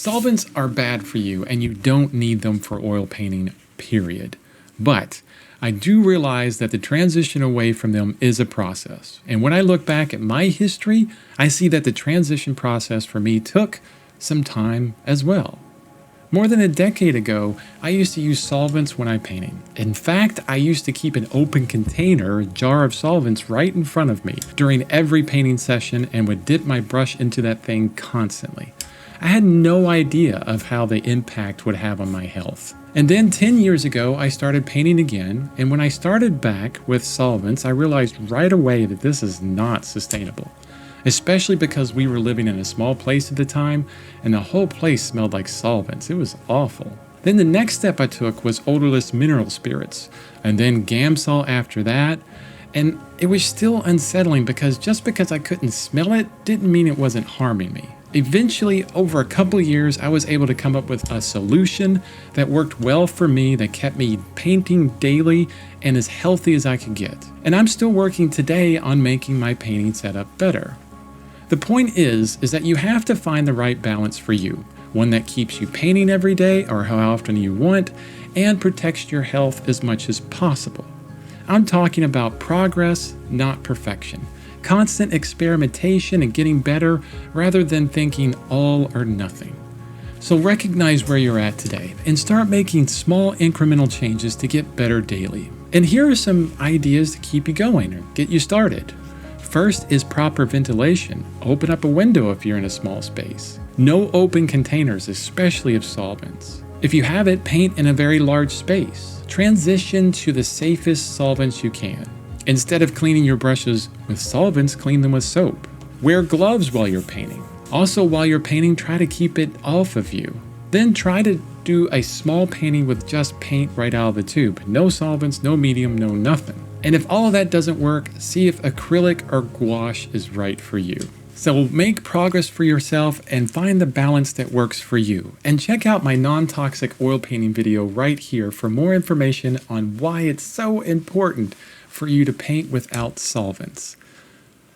Solvents are bad for you and you don't need them for oil painting, period. But I do realize that the transition away from them is a process. And when I look back at my history, I see that the transition process for me took some time as well. More than a decade ago, I used to use solvents when I painted. In fact, I used to keep an open container, a jar of solvents, right in front of me during every painting session and would dip my brush into that thing constantly. I had no idea of how the impact would have on my health. And then 10 years ago, I started painting again, and when I started back with solvents, I realized right away that this is not sustainable. Especially because we were living in a small place at the time, and the whole place smelled like solvents. It was awful. Then the next step I took was odorless mineral spirits, and then Gamsol after that, and it was still unsettling because just because I couldn't smell it didn't mean it wasn't harming me. Eventually, over a couple of years, I was able to come up with a solution that worked well for me, that kept me painting daily and as healthy as I could get. And I'm still working today on making my painting setup better. The point is that you have to find the right balance for you, one that keeps you painting every day or how often you want, and protects your health as much as possible. I'm talking about progress, not perfection. Constant experimentation and getting better rather than thinking all or nothing. So recognize where you're at today and start making small incremental changes to get better daily. And here are some ideas to keep you going or get you started. First is proper ventilation. Open up a window if you're in a small space. No open containers, especially of solvents. If you have it, paint in a very large space. Transition to the safest solvents you can. Instead of cleaning your brushes with solvents, clean them with soap. Wear gloves while you're painting. Also, while you're painting, try to keep it off of you. Then try to do a small painting with just paint right out of the tube. No solvents, no medium, no nothing. And if all of that doesn't work, see if acrylic or gouache is right for you. So make progress for yourself and find the balance that works for you. And check out my non-toxic oil painting video right here for more information on why it's so important for you to paint without solvents.